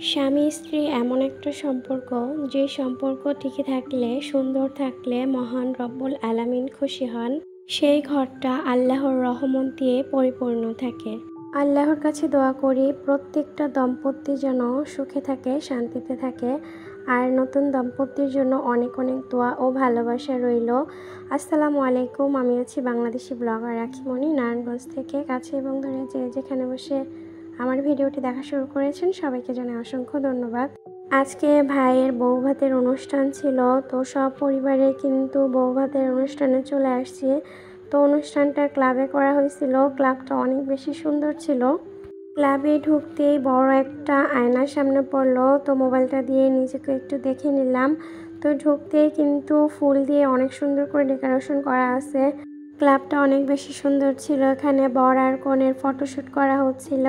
স্বামী স্ত্রী এমন একটা সম্পর্ক, যে সম্পর্ক টিকে থাকলে, সুন্দর থাকলে মহান রব্বুল আলামিন খুশি হন। সেই ঘরটা আল্লাহর রহমত দিয়ে পরিপূর্ণ থাকে। আল্লাহর কাছে দোয়া করি প্রত্যেকটা দম্পতি যেন সুখে থাকে, শান্তিতে থাকে। আর নতুন দম্পতির জন্য অনেক অনেক দোয়া ও ভালোবাসা রইল। আসসালামু আলাইকুম। আমি আছি বাংলাদেশি ব্লগার রাখিমণি, নারায়ণগঞ্জ থেকে। কাছে এবং দূরে যে যেখানে বসে আমার ভিডিওটি দেখা শুরু করেছেন সবাইকে জানাই অসংখ্য ধন্যবাদ। আজকে ভাইয়ের বউ ভাতের অনুষ্ঠান ছিল, তো সব পরিবারে কিন্তু বউ ভাতের অনুষ্ঠানে চলে আসছি। তো অনুষ্ঠানটা ক্লাবে করা হয়েছিল। ক্লাবটা অনেক বেশি সুন্দর ছিল। ক্লাবে ঢুকতেই বড় একটা আয়নার সামনে পড়লো, তো মোবাইলটা দিয়ে নিজেকে একটু দেখে নিলাম। তো ঢুকতেই কিন্তু ফুল দিয়ে অনেক সুন্দর করে ডেকোরেশন করা আছে। ক্লাবটা অনেক বেশি সুন্দর ছিল। এখানে বর আর কনের ফটোশ্যুট করা হচ্ছিল।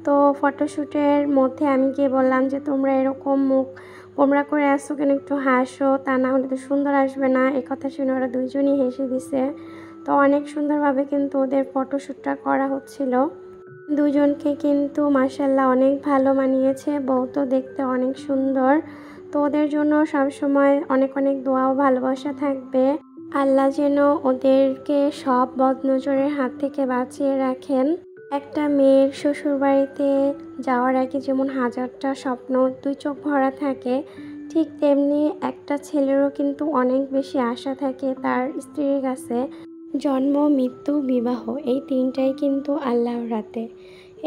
তো ফটোশ্যুটের মধ্যে আমি গিয়ে বললাম যে তোমরা এরকম মুখ গোমরা করে আসছো কেন, একটু হাসো, তা না হলে তো সুন্দর আসবে না। এই কথা শুনে ওরা দুইজনই হেসে দিছে। তো অনেক সুন্দরভাবে কিন্তু ওদের ফটোশ্যুটটা করা হচ্ছিল। দুজনকে কিন্তু মাশাআল্লাহ অনেক ভালো মানিয়েছে। বউ তো দেখতে অনেক সুন্দর। তো ওদের জন্য সবসময় অনেক অনেক দোয়া ও ভালোবাসা থাকবে। আল্লাহ যেন ওদেরকে সব বদনজরের হাত থেকে বাঁচিয়ে রাখেন। একটা মেয়ের শ্বশুরবাড়িতে যাওয়ার আগে যেমন হাজারটা স্বপ্ন, দুই চোখ ভরা থাকে, ঠিক তেমনি একটা ছেলেরও কিন্তু অনেক বেশি আশা থাকে তার স্ত্রীর কাছে। জন্ম, মৃত্যু, বিবাহ, এই তিনটাই কিন্তু আল্লাহর হাতে।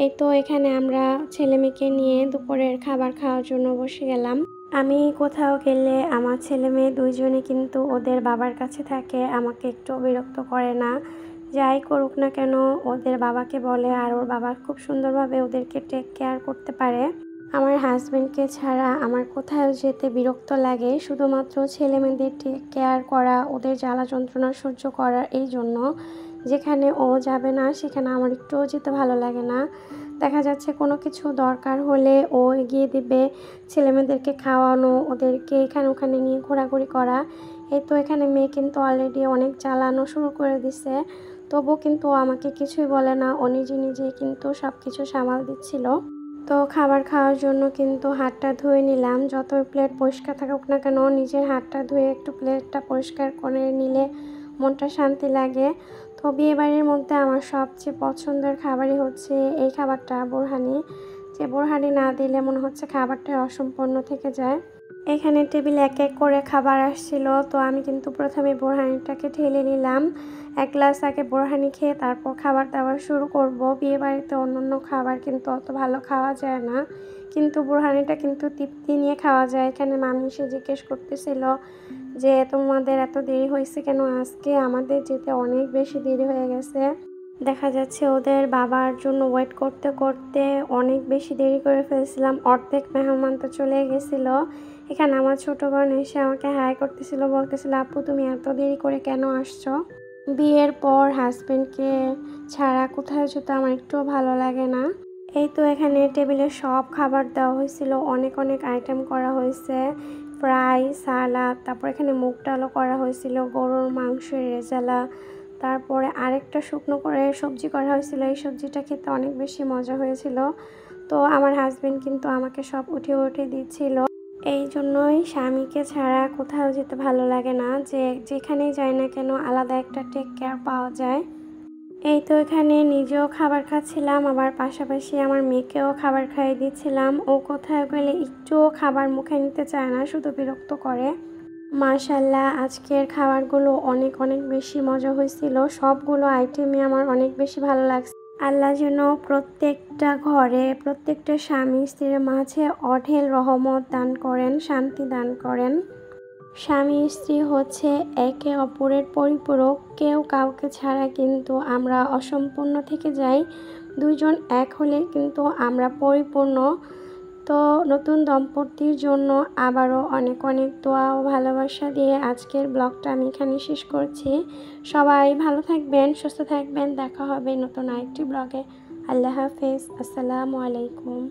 এই তো এখানে আমরা ছেলেমেয়েকে নিয়ে দুপুরের খাবার খাওয়ার জন্য বসে গেলাম। আমি কোথাও গেলে আমার ছেলে মেয়ে দুইজনে কিন্তু ওদের বাবার কাছে থাকে, আমাকে একটু বিরক্ত করে না। যাই করুক না কেন ওদের বাবাকে বলে, আর ওর বাবা খুব সুন্দরভাবে ওদেরকে টেক কেয়ার করতে পারে। আমার হাজব্যান্ডকে ছাড়া আমার কোথাও যেতে বিরক্ত লাগে, শুধুমাত্র ছেলে মেয়েদের টেক কেয়ার করা, ওদের জ্বালা যন্ত্রণা সহ্য করা, এই জন্য। যেখানে ও যাবে না সেখানে আমার একটুও যেতে ভালো লাগে না। দেখা যাচ্ছে কোনো কিছু দরকার হলে ও এগিয়ে দেবে, ছেলেমেয়েদেরকে খাওয়ানো, ওদেরকে এখানে ওখানে নিয়ে ঘোরাঘুরি করা। এই তো এখানে মেয়ে কিন্তু অলরেডি অনেক জ্বালানো শুরু করে দিছে, তবু কিন্তু ও আমাকে কিছুই বলে না। ও নিজে নিজেই কিন্তু সব কিছু সামাল দিচ্ছিল। তো খাবার খাওয়ার জন্য কিন্তু হাতটা ধুয়ে নিলাম। যতই প্লেট পরিষ্কার থাকুক না কেন, নিজের হাতটা ধুয়ে একটু প্লেটটা পরিষ্কার করে নিলে মনটা শান্তি লাগে। তো বিয়েবাড়ির মধ্যে আমার সবচেয়ে পছন্দের খাবারই হচ্ছে এই খাবারটা, বোরহানি। যে বোরহানি না দিলে মনে হচ্ছে খাবারটা অসম্পূর্ণ থেকে যায়। এখানে টেবিলে এক এক করে খাবার আসছিল, তো আমি কিন্তু প্রথমে বোরহানিটাকে ঢেলে নিলাম। এক গ্লাস আগে বোরহানি খেয়ে তারপর খাবার দাবার শুরু করব। বিয়েবাড়িতে অন্য খাবার কিন্তু অত ভালো খাওয়া যায় না, কিন্তু বোরহানিটা কিন্তু তৃপ্তি নিয়ে খাওয়া যায়। এখানে মামি এসে জিজ্ঞেস করতেছিল যে তোমাদের এত দেরি হয়েছে কেন আজকে? আমাদের যেতে অনেক বেশি দেরি হয়ে গেছে। দেখা যাচ্ছে ওদের বাবার জন্য ওয়েট করতে করতে অনেক বেশি দেরি করে ফেলছিলাম। অর্ধেক মেহমান তো চলে গেছিলো। এখানে আমার ছোটো বোন এসে আমাকে হাই করতেছিল, বলতেছিল আপু তুমি এত দেরি করে কেন আসছো? বিয়ের পর হাজব্যান্ডকে ছাড়া কোথাও যেতে আমার একটুও ভালো লাগে না। এই তো এখানে টেবিলে সব খাবার দেওয়া হয়েছিল, অনেক অনেক আইটেম করা হয়েছে, ফ্রাই, সালাদ, তারপর এখানে মুগ ডালও করা হয়েছিল, গরুর মাংসের রেজালা, তারপরে আরেকটা শুকনো করে সবজি করা হয়েছিল। এই সবজিটা খেতে অনেক বেশি মজা হয়েছিল। তো আমার হাজব্যান্ড কিন্তু আমাকে সব উঠিয়ে উঠিয়ে দিচ্ছিল। এই জন্যই স্বামীকে ছাড়া কোথাও যেতে ভালো লাগে না, যে যেখানেই যাই না কেন আলাদা একটা টেক কেয়ার পাওয়া যায়। এই তো এখানে নিজেও খাবার খাচ্ছিলাম, আবার পাশাপাশি আমার মেয়েকেও খাবার খাইয়ে দিচ্ছিলাম। ও কোথাও গেলে একটুও খাবার মুখে নিতে চায় না, শুধু বিরক্ত করে। মাশাআল্লাহ আজকের খাবারগুলো অনেক অনেক বেশি মজা হয়েছিল। সবগুলো আইটেমই আমার অনেক বেশি ভালো লাগছে। আল্লাহ যেন প্রত্যেকটা ঘরে, প্রত্যেকটা স্বামী স্ত্রীর মাঝে অঢেল রহমত দান করেন, শান্তি দান করেন। স্বামী স্ত্রী হচ্ছে একে অপরের পরিপূরক, কেউ কাউকে ছাড়া কিন্তু আমরা অসম্পূর্ণ থেকে যাই। দুইজন এক হলে কিন্তু আমরা পরিপূর্ণ। তো নতুন দম্পতির জন্য আবারও অনেক অনেক দোয়া ও ভালোবাসা দিয়ে আজকের ব্লগটা আমি এখানে শেষ করছি। সবাই ভালো থাকবেন, সুস্থ থাকবেন। দেখা হবে নতুন আরেকটি ব্লগে। আল্লাহ হাফেজ। আসসালামু আলাইকুম।